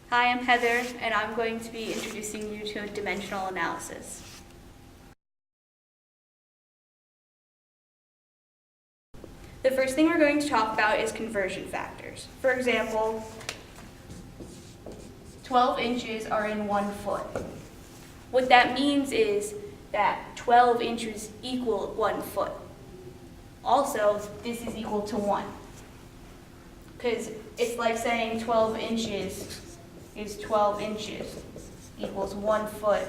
Hi, I'm Heather, and I'm going to be introducing you to dimensional analysis. The first thing we're going to talk about is conversion factors. For example, 12 inches are in 1 foot. What that means is that 12 inches equal 1 foot. Also, this is equal to 1. Because it's like saying 12 inches is 12 inches equals 1 foot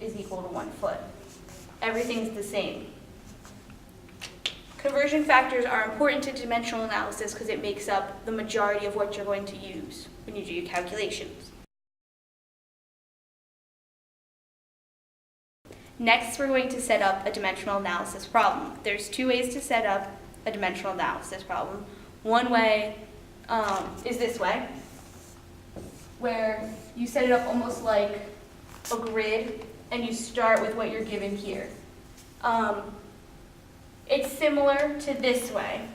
is equal to 1 foot. Everything's the same. Conversion factors are important to dimensional analysis because it makes up the majority of what you're going to use when you do your calculations. Next, we're going to set up a dimensional analysis problem. There's 2 ways to set up a dimensional analysis problem. One way is this way, where you set it up almost like a grid and you start with what you're given here. It's similar to this way.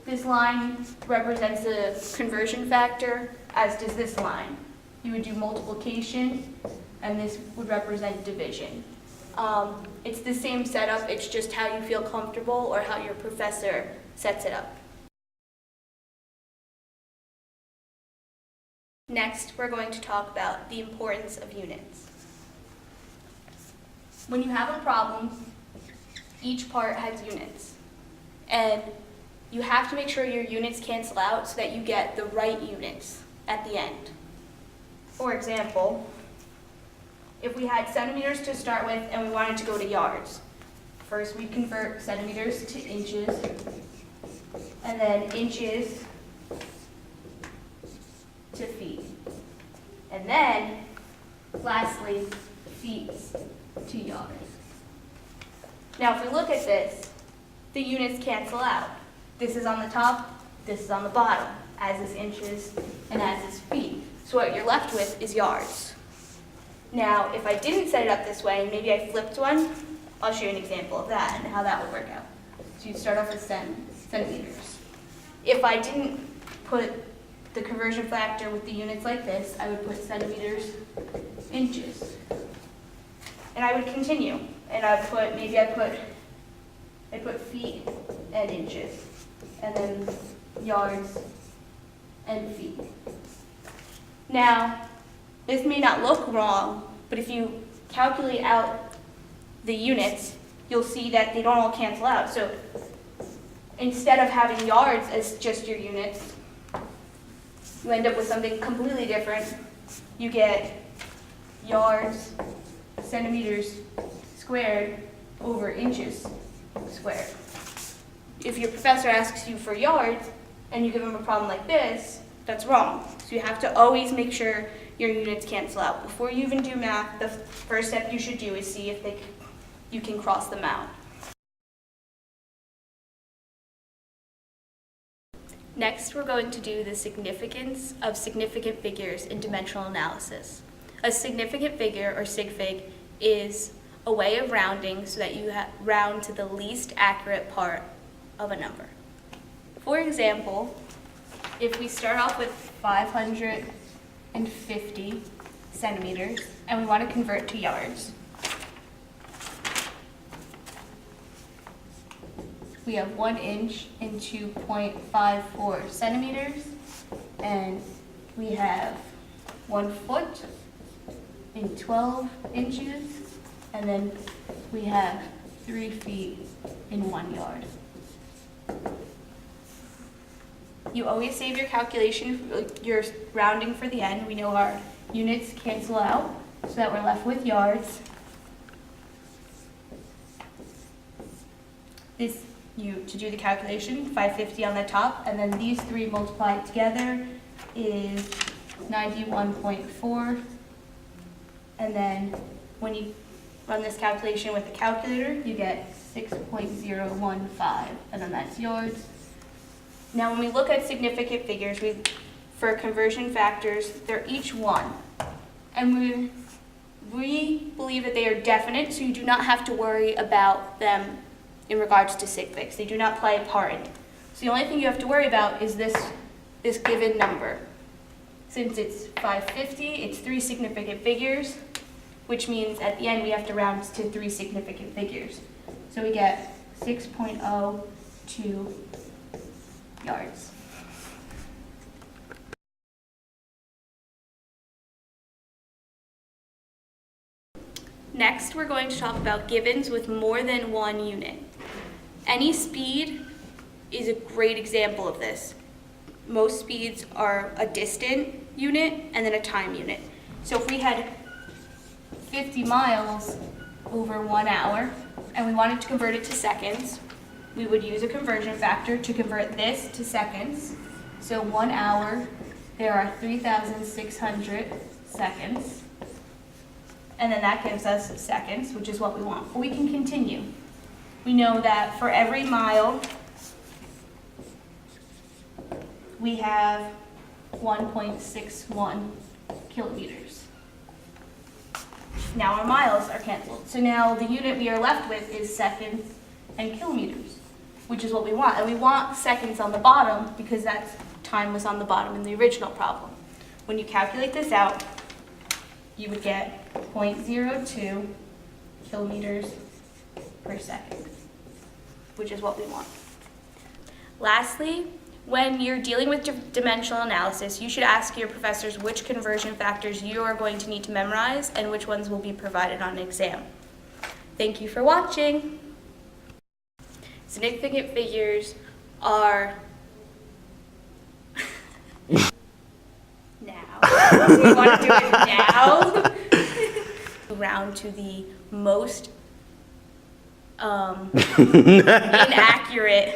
This line represents a conversion factor, as does this line. You would do multiplication, and this would represent division. It's the same setup, it's just how you feel comfortable or how your professor sets it up. Next, we're going to talk about the importance of units. When you have a problem, each part has units. And you have to make sure your units cancel out so that you get the right units at the end. For example, if we had centimeters to start with and we wanted to go to yards, first we'd convert centimeters to inches, and then inches to feet. And then, lastly, feet to yards. Now, if we look at this, the units cancel out. This is on the top, this is on the bottom, as is inches and as is feet. So what you're left with is yards. Now, if I didn't set it up this way, and maybe I flipped one, I'll show you an example of that and how that would work out. So you start off with centimeters. If I didn't put the conversion factor with the units like this, I would put centimeters, inches. And I would continue. And I put feet and inches. And then yards and feet. Now, this may not look wrong, but if you calculate out the units, you'll see that they don't all cancel out. So instead of having yards as just your units, you end up with something completely different. You get yards, centimeters squared over inches squared. If your professor asks you for yards and you give him a problem like this, that's wrong. So you have to always make sure your units cancel out. Before you even do math, the first step you should do is see if you can cross them out. Next, we're going to do the significance of significant figures in dimensional analysis. A significant figure, or sig fig, is a way of rounding so that you round to the least accurate part of a number. For example, if we start off with 550 centimeters and we want to convert to yards, we have 1 inch in 2.54 centimeters, and we have 1 foot in 12 inches, and then we have 3 feet in 1 yard. You always save your calculation, your rounding for the end. We know our units cancel out so that we're left with yards. To do the calculation, 550 on the top, and then these 3 multiplied together is 91.4. And then when you run this calculation with the calculator, you get 6.015, and then that's yards. Now, when we look at significant figures, for conversion factors, they're each 1. And we believe that they are definite, so you do not have to worry about them in regards to sig figs. They do not play a part in it. So the only thing you have to worry about is this given number. Since it's 550, it's 3 significant figures, which means at the end we have to round to 3 significant figures. So we get 6.02 yards. Next, we're going to talk about givens with more than one unit. Any speed is a great example of this. Most speeds are a distant unit and then a time unit. So if we had 50 miles over 1 hour and we wanted to convert it to seconds, we would use a conversion factor to convert this to seconds. So 1 hour, there are 3,600 seconds. And then that gives us seconds, which is what we want. But we can continue. We know that for every mile, we have 1.61 kilometers. Now our miles are canceled. So now the unit we are left with is seconds and kilometers, which is what we want. And we want seconds on the bottom because that time was on the bottom in the original problem. When you calculate this out, you would get 0.02 kilometers per second, which is what we want. Lastly, when you're dealing with dimensional analysis, you should ask your professors which conversion factors you are going to need to memorize and which ones will be provided on an exam. Thank you for watching. Significant figures are now. We want to do it now. Round to the most inaccurate